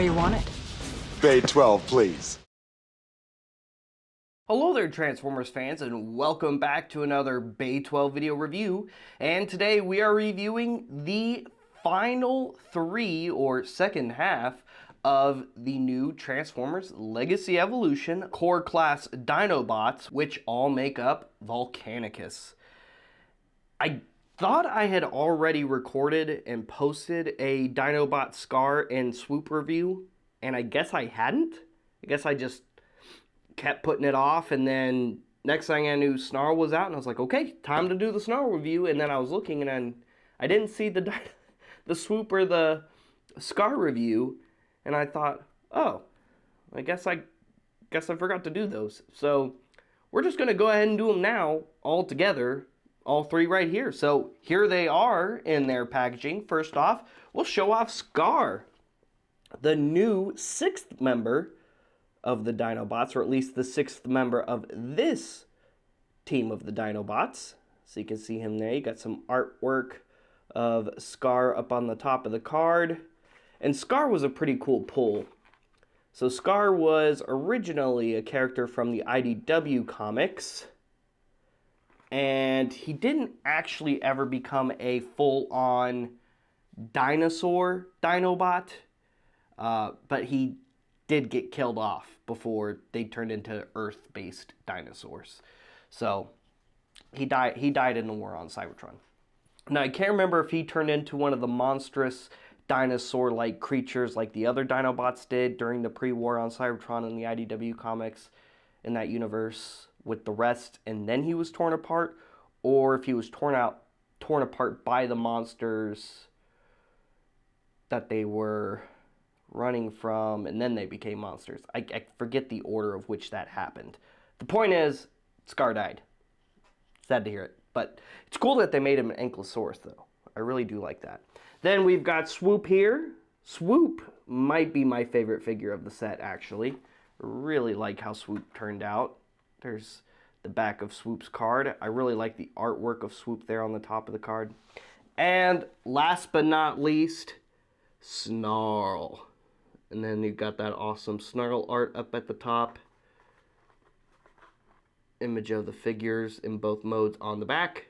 where you want it. Bay 12, please. Hello there, Transformers fans, and welcome back to another Bay 12 video review. And today we are reviewing the final three, or second half, of the new Transformers Legacy Evolution Core Class Dinobots, which all make up Volcanicus. I thought I had already recorded and posted a Dinobot Scarr and Swoop review, and I guess I hadn't. I guess I just kept putting it off, and then next thing I knew, Snarl was out, and I was like, okay, time to do the Snarl review. And then I was looking, and I didn't see the Swoop or the Scarr review, and I thought, oh, I guess I forgot to do those. So we're just gonna go ahead and do them now, all together, all three right here. So here they are in their packaging. First off, we'll show off Scarr, the new sixth member of the Dinobots, or at least the sixth member of this team of the Dinobots. So you can see him there. You got some artwork of Scarr up on the top of the card. And Scarr was a pretty cool pull. So Scarr was originally a character from the IDW comics, and he didn't actually ever become a full-on dinosaur Dinobot, but he did get killed off before they turned into Earth-based dinosaurs. So he died in the war on Cybertron. Now I can't remember if he turned into one of the monstrous dinosaur-like creatures like the other Dinobots did during the pre-war on Cybertron in the IDW comics in that universe with the rest, and then he was torn apart, or if he was torn apart by the monsters that they were running from, and then they became monsters. I forget the order of which that happened. The point is, Scarr died. Sad to hear it, but it's cool that they made him an Ankylosaurus, though. I really do like that. Then we've got Swoop here. Swoop might be my favorite figure of the set, actually. Really like how Swoop turned out. There's the back of Swoop's card. I really like the artwork of Swoop there on the top of the card. And last but not least, Snarl. And then you've got that awesome Snarl art up at the top. Image of the figures in both modes on the back.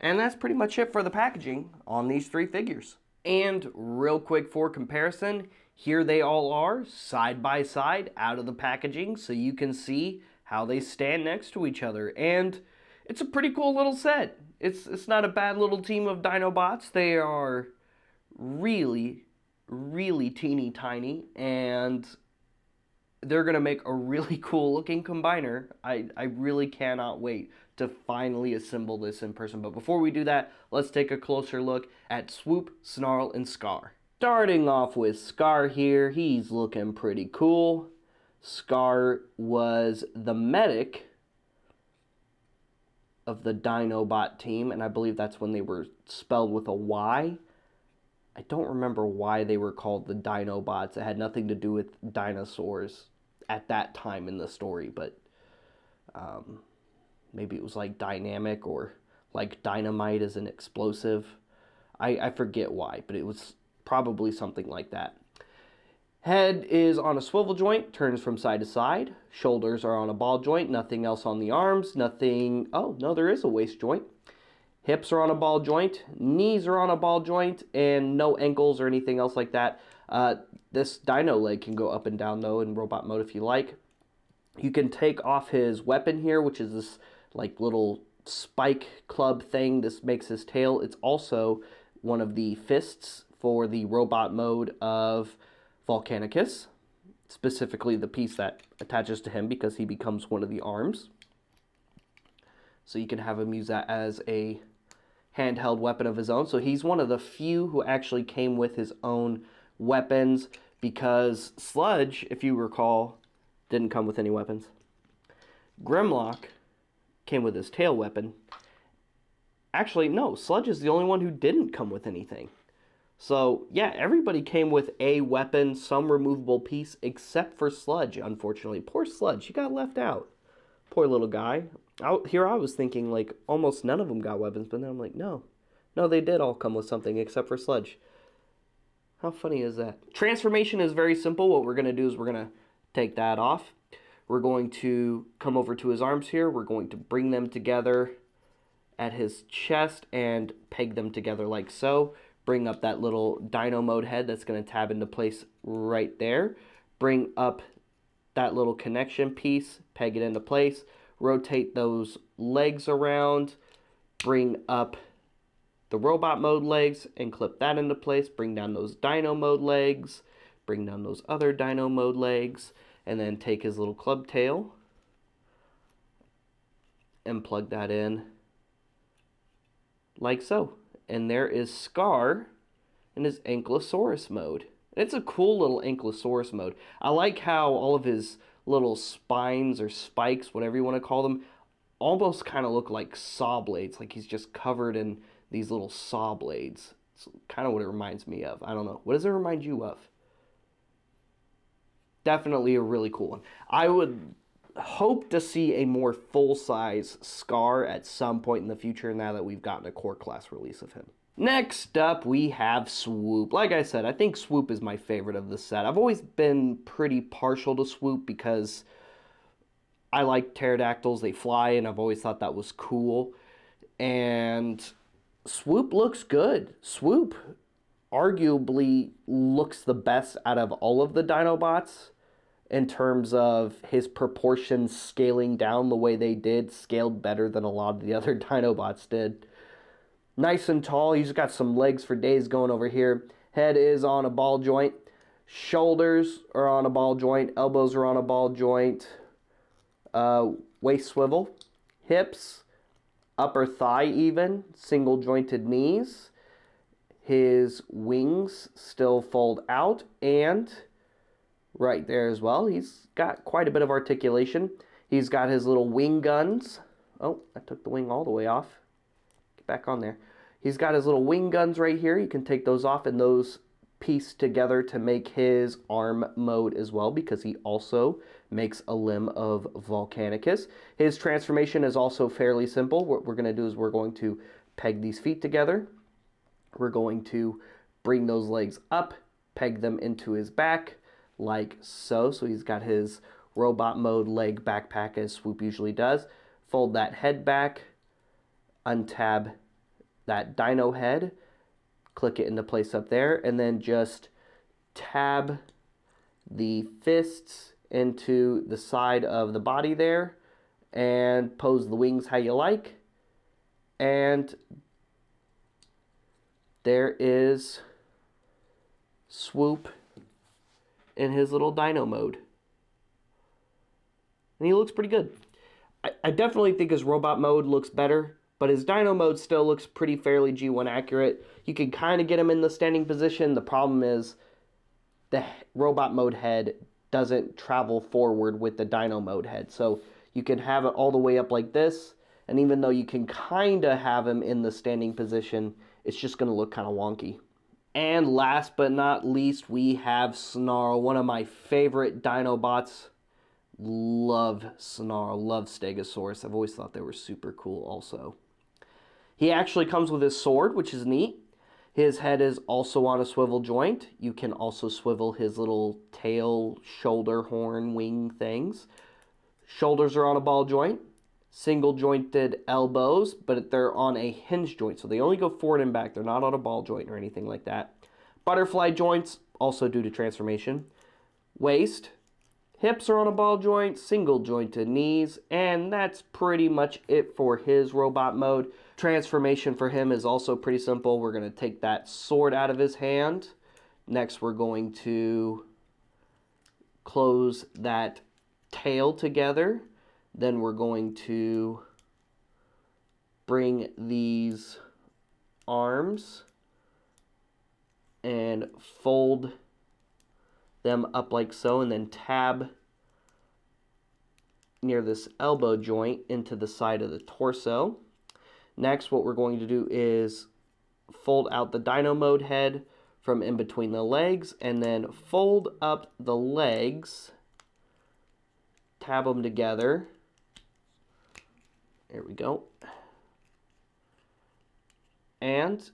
And that's pretty much it for the packaging on these three figures. And real quick for comparison, here they all are side by side out of the packaging, so you can see how they stand next to each other. And it's a pretty cool little set. It's not a bad little team of Dinobots. They are really teeny tiny, and they're gonna make a really cool looking combiner. I really cannot wait to finally assemble this in person. But before we do that, let's take a closer look at Swoop, Snarl, and Scarr. Starting off with Scarr here, he's looking pretty cool. Scarr was the medic of the Dinobot team, and I believe that's when they were spelled with a Y. I don't remember why they were called the Dinobots. It had nothing to do with dinosaurs at that time in the story, but maybe it was like dynamic or like dynamite as an explosive. I forget why, but it was probably something like that. Head is on a swivel joint, turns from side to side. Shoulders are on a ball joint, nothing else on the arms, nothing... Oh, no, there is a waist joint. Hips are on a ball joint, knees are on a ball joint, and no ankles or anything else like that. This dino leg can go up and down, though, in robot mode if you like. You can take off his weapon here, which is this like little spike club thing. This makes his tail. It's also one of the fists for the robot mode of Volcanicus, specifically the piece that attaches to him because he becomes one of the arms. So you can have him use that as a handheld weapon of his own. So he's one of the few who actually came with his own weapons, because Sludge, if you recall, didn't come with any weapons. Grimlock came with his tail weapon. Actually, no, Sludge is the only one who didn't come with anything. So, yeah, everybody came with a weapon, some removable piece, except for Sludge, unfortunately. Poor Sludge, he got left out. Poor little guy. Here I was thinking, like, almost none of them got weapons, but then I'm like, no. No, they did all come with something except for Sludge. How funny is that? Transformation is very simple. What we're going to do is we're going to take that off. We're going to come over to his arms here. We're going to bring them together at his chest and peg them together like so. Bring up that little dino mode head that's going to tab into place right there. Bring up that little connection piece, peg it into place. Rotate those legs around. Bring up the robot mode legs and clip that into place. Bring down those dino mode legs. Bring down those other dino mode legs. And then take his little club tail and plug that in like so. And there is Scarr in his Ankylosaurus mode. It's a cool little Ankylosaurus mode. I like how all of his little spines or spikes, whatever you want to call them, almost kind of look like saw blades. Like he's just covered in these little saw blades. It's kind of what it reminds me of. I don't know. What does it remind you of? Definitely a really cool one. I would hope to see a more full-size Scarr at some point in the future now that we've gotten a core class release of him. Next up, we have Swoop. Like I said, I think Swoop is my favorite of the set. I've always been pretty partial to Swoop because I like pterodactyls. They fly, and I've always thought that was cool. And Swoop looks good. Swoop arguably looks the best out of all of the Dinobots in terms of his proportions scaling down the way they did, scaled better than a lot of the other Dinobots did. Nice and tall. He's got some legs for days going over here. Head is on a ball joint. Shoulders are on a ball joint. Elbows are on a ball joint. Waist swivel. Hips. Upper thigh even. Single jointed knees. His wings still fold out. And right there as well, he's got quite a bit of articulation. He's got his little wing guns. Oh, I took the wing all the way off. Get back on there. He's got his little wing guns right here. You can take those off and those piece together to make his arm mode as well, because he also makes a limb of Volcanicus. His transformation is also fairly simple. What we're going to do is we're going to peg these feet together. We're going to bring those legs up, peg them into his back like so. So he's got his robot mode leg backpack as Swoop usually does. Fold that head back, untab that dino head, click it into place up there, and then just tab the fists into the side of the body there and pose the wings how you like. And there is Swoop in his little dino mode. And he looks pretty good. I definitely think his robot mode looks better, but his dino mode still looks pretty fairly G1 accurate. You can kind of get him in the standing position. The problem is the robot mode head doesn't travel forward with the dino mode head. So you can have it all the way up like this, and even though you can kind of have him in the standing position, it's just going to look kind of wonky. And last but not least, we have Snarl, one of my favorite Dinobots. Love Snarl, love Stegosaurus. I've always thought they were super cool also. He actually comes with his sword, which is neat. His head is also on a swivel joint. You can also swivel his little tail, shoulder, horn, wing things. Shoulders are on a ball joint. Single jointed elbows, but they're on a hinge joint, so they only go forward and back. They're not on a ball joint or anything like that. Butterfly joints, also due to transformation. Waist. Hips are on a ball joint, single jointed knees, and that's pretty much it for his robot mode. Transformation for him is also pretty simple. We're going to take that sword out of his hand. Next, we're going to close that tail together. Then we're going to bring these arms and fold them up like so, and then tab near this elbow joint into the side of the torso. Next, what we're going to do is fold out the dino mode head from in between the legs, and then fold up the legs, tab them together. There we go. And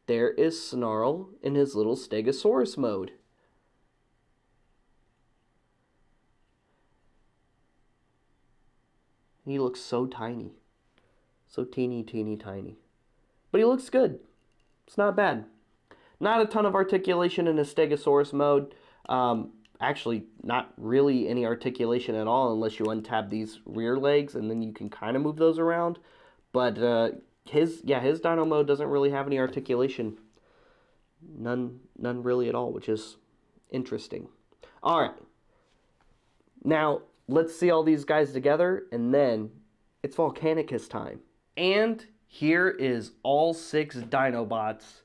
there is Snarl in his little Stegosaurus mode. He looks so tiny. So teeny, teeny, tiny. But he looks good. It's not bad. Not a ton of articulation in his Stegosaurus mode. Actually, not really any articulation at all unless you untab these rear legs, and then you can kind of move those around. But his Dino mode doesn't really have any articulation. None really at all, which is interesting. All right. Now, let's see all these guys together, and then it's Volcanicus time. And here is all 6 Dinobots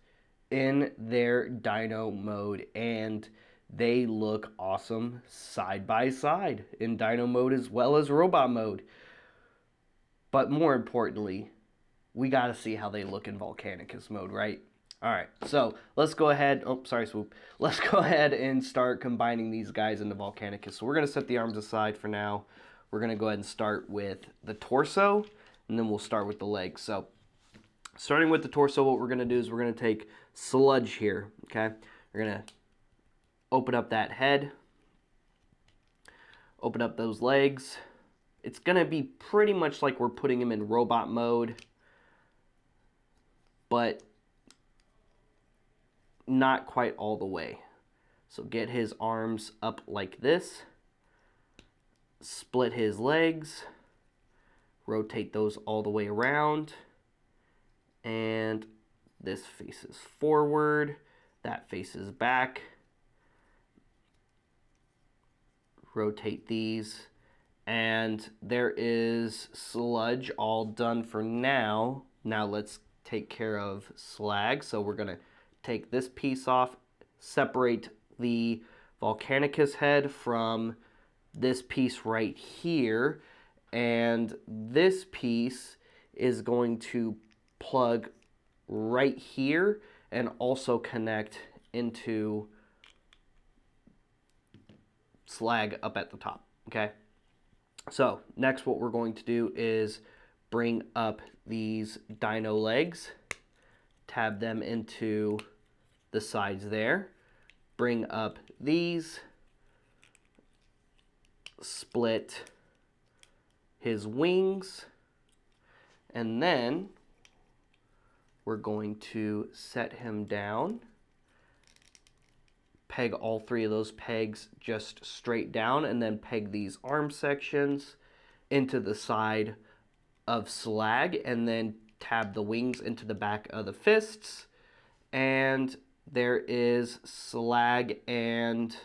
in their Dino mode, and they look awesome side by side in Dino mode as well as Robot mode. But more importantly, we got to see how they look in Volcanicus mode, right? All right, so let's go ahead. Oh, sorry, Swoop. Let's go ahead and start combining these guys into Volcanicus. So we're going to set the arms aside for now. We're going to go ahead and start with the torso, and then we'll start with the legs. So starting with the torso, what we're going to do is we're going to take Sludge here, okay? We're going to open up that head, open up those legs. It's going to be pretty much like we're putting him in robot mode, but not quite all the way. So get his arms up like this, split his legs, rotate those all the way around, and this faces forward, that faces back. Rotate these, and there is Sludge all done for now. Now let's take care of Slag. So we're gonna take this piece off, separate the Volcanicus head from this piece right here, and this piece is going to plug right here and also connect into Slag up at the top, okay? So next what we're going to do is bring up these dino legs, tab them into the sides there, bring up these, split his wings, and then we're going to set him down, peg all 3 of those pegs just straight down, and then peg these arm sections into the side of Slag, and then tab the wings into the back of the fists. And there is Slag and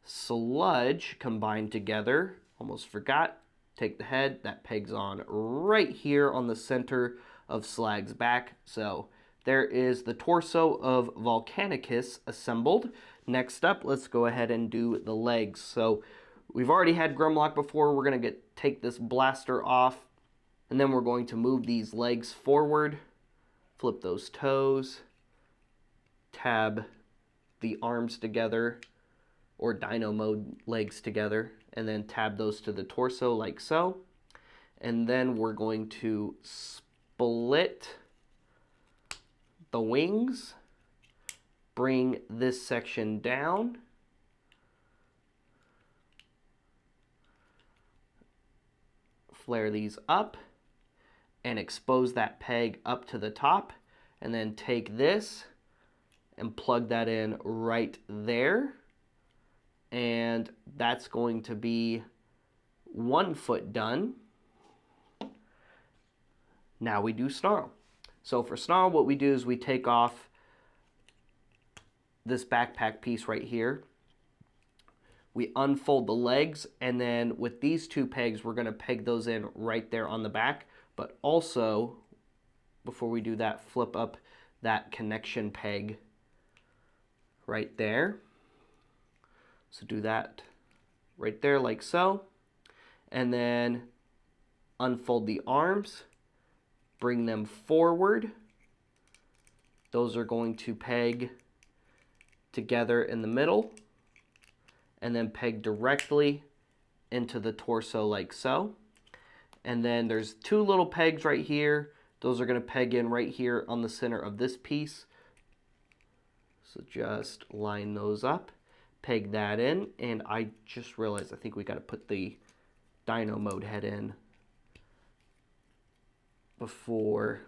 Sludge combined together. Almost forgot. Take the head, that pegs on right here on the center of Slag's back. So there is the torso of Volcanicus assembled. Next up, let's go ahead and do the legs. So we've already had Grimlock before. We're going to take this blaster off, and then we're going to move these legs forward, flip those toes, tab the arms together, or Dino mode legs together, and then tab those to the torso like so. And then we're going to split the wings, bring this section down, flare these up, and expose that peg up to the top, and then take this and plug that in right there. And that's going to be 1 foot done. Now we do Snarl. So for Snarl, what we do is we take off this backpack piece right here. We unfold the legs, and then with these 2 pegs, we're going to peg those in right there on the back. But also, before we do that, flip up that connection peg right there. So do that right there like so. And then unfold the arms, bring them forward. Those are going to peg together in the middle, and then peg directly into the torso like so. And then there's 2 little pegs right here. Those are going to peg in right here on the center of this piece. So just line those up, peg that in, and I just realized I think we got to put the Dino mode head in before.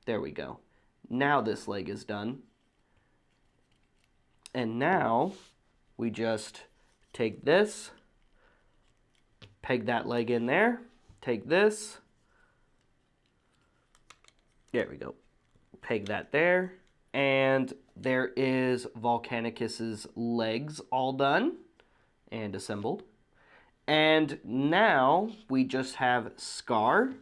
There we go. Now this leg is done. And now we just take this, peg that leg in there, take this, there we go, peg that there, and there is Volcanicus's legs all done and assembled. And now we just have Scarr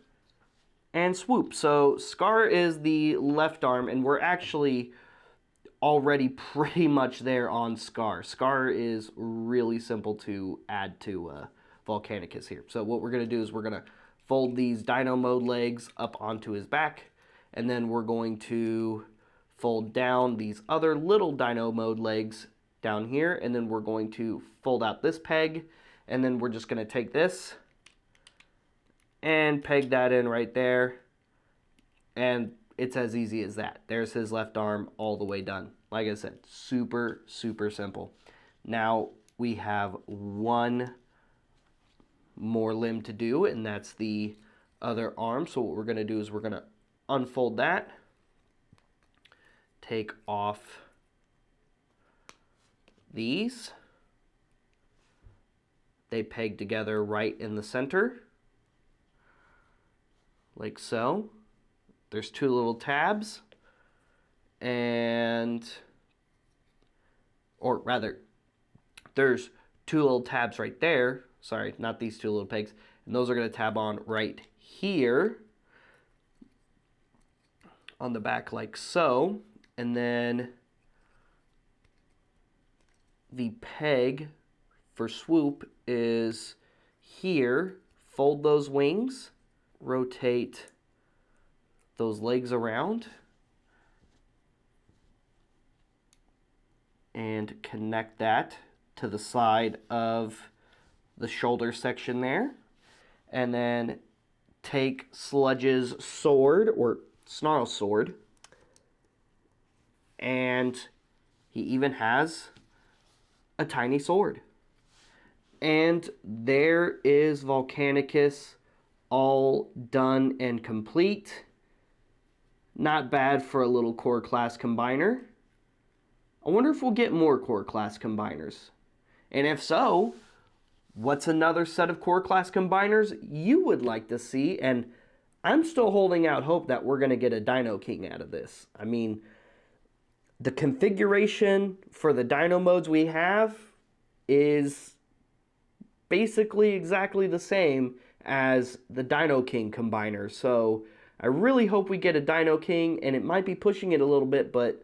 and Swoop. So Scarr is the left arm, and we're actually already pretty much there on Scarr. Scarr is really simple to add to Volcanicus here. So what we're going to do is we're going to fold these Dino mode legs up onto his back, and then we're going to fold down these other little Dino mode legs down here, and then we're going to fold out this peg, and then we're just going to take this and peg that in right there, and it's as easy as that. There's his left arm all the way done. Like I said, super, super simple. Now we have one more limb to do, and that's the other arm. So what we're going to do is we're going to unfold that, take off these. They peg together right in the center, like so. There's two little tabs, or rather, there's two little tabs right there. Sorry, not these two little pegs. And those are going to tab on right here on the back like so. And then the peg for Swoop is here. Fold those wings, rotate those legs around, and connect that to the side of the shoulder section there. And then take Sludge's sword, or Snarl's sword, and he even has a tiny sword. And there is Volcanicus all done and complete. Not bad for a little core class combiner. I wonder if we'll get more core class combiners. And if so, what's another set of core class combiners you would like to see? And I'm still holding out hope that we're going to get a Dino King out of this. I mean, the configuration for the Dino modes we have is basically exactly the same as the Dino King combiner. So I really hope we get a Dino King, and it might be pushing it a little bit, but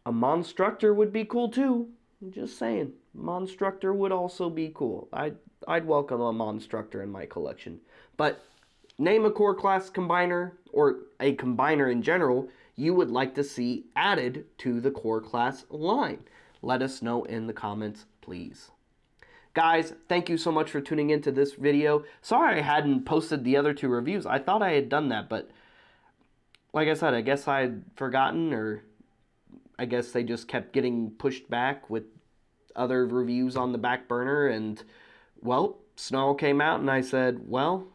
a Monstructor would be cool too. I'm just saying, Monstructor would also be cool. I'd welcome a Monstructor in my collection. But name a core class combiner, or a combiner in general, you would like to see added to the core class line. Let us know in the comments, please. Guys, thank you so much for tuning into this video. Sorry I hadn't posted the other two reviews. I thought I had done that, but like I said, I guess I'd forgotten, or I guess they just kept getting pushed back with other reviews on the back burner, and, well, Snarl came out, and I said, well,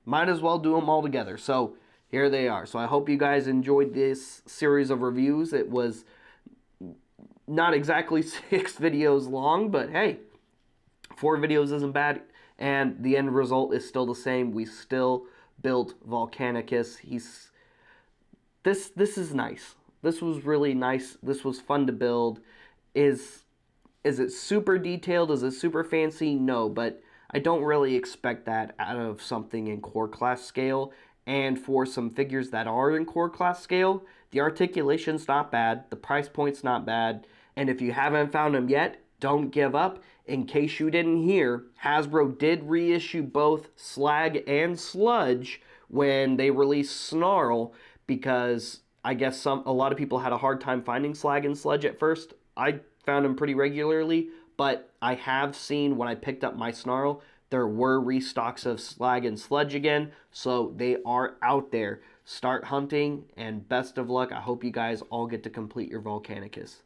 might as well do them all together. So here they are. So I hope you guys enjoyed this series of reviews. It was not exactly 6 videos long, but hey, 4 videos isn't bad, and the end result is still the same. We still built Volcanicus. This is nice. This was really nice. This was fun to build. Is it super detailed? Is it super fancy? No, but I don't really expect that out of something in core class scale. And for some figures that are in core class scale, the articulation's not bad. The price point's not bad. And if you haven't found them yet, don't give up. In case you didn't hear, Hasbro did reissue both Slag and Sludge when they released Snarl, because I guess a lot of people had a hard time finding Slag and Sludge at first. I found them pretty regularly, but I have seen when I picked up my Snarl, There were restocks of Slag and Sludge again, so they are out there. Start hunting, and best of luck. I hope you guys all get to complete your Volcanicus.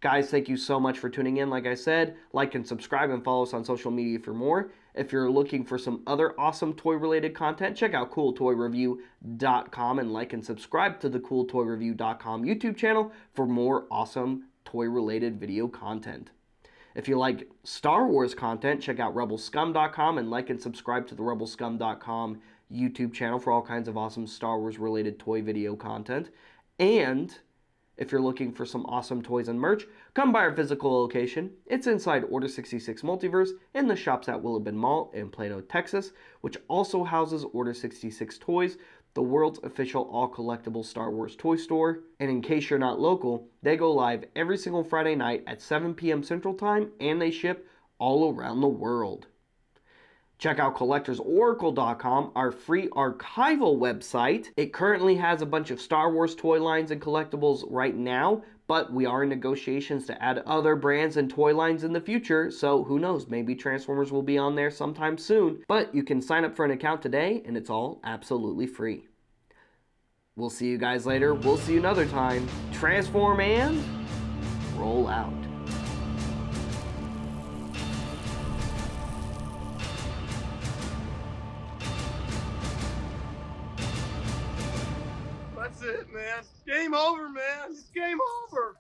Guys, thank you so much for tuning in. Like I said, like and subscribe and follow us on social media for more. If you're looking for some other awesome toy-related content, check out cooltoyreview.com and like and subscribe to the cooltoyreview.com YouTube channel for more awesome toy-related video content. If you like Star Wars content, check out rebelscum.com and like and subscribe to the rebelscum.com YouTube channel for all kinds of awesome Star Wars-related toy video content. And if you're looking for some awesome toys and merch, come by our physical location. It's inside Order 66 Multiverse in the shops at Willowbend Mall in Plano, Texas, which also houses Order 66 Toys, the world's official all-collectible Star Wars toy store. And in case you're not local, they go live every single Friday night at 7 p.m. Central Time, and they ship all around the world. Check out collectorsoracle.com, our free archival website. It currently has a bunch of Star Wars toy lines and collectibles right now, but we are in negotiations to add other brands and toy lines in the future, so who knows, maybe Transformers will be on there sometime soon. But you can sign up for an account today, and it's all absolutely free. We'll see you guys later. We'll see you another time. Transform and roll out. That's it, man. Game over, man. It's game over.